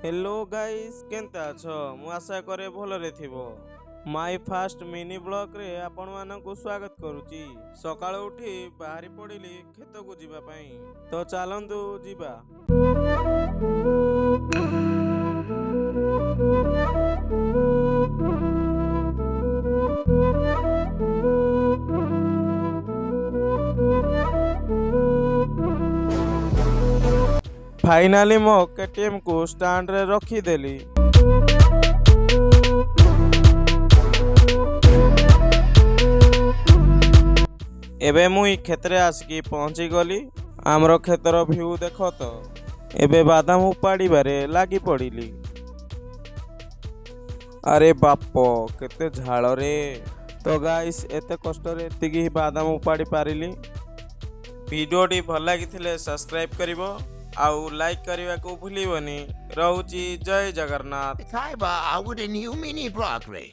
Hello guys केनता अछ मु आशा करे भलरे थिबो। माय फास्ट मिनी ब्लॉग रे आपण मानकु स्वागत करूची। सकाळ उठी बाहरी पड़िली खेत को जीवा पई, तो चलंतु जीवा। फाइनाली मो केटीएम को स्टैंड रे रखी देली। एबे मुई खेतरे आसिकी पहुंची गली। आमर खेतर व्यू देख तो। एबे बादाम उपाड़ी बारे लागी पड़िली। अरे बाप केते झाड़ रे। तो गाइस एते कष्ट रे एतिकी बादाम उपाड़ी पारिली। वीडियोटी भल लागिथिले सब्सक्राइब करिवो आउ लाइक करने को भूलिबनी। रहूची जय Jagannath. Kaiba, I would a new mini block ray.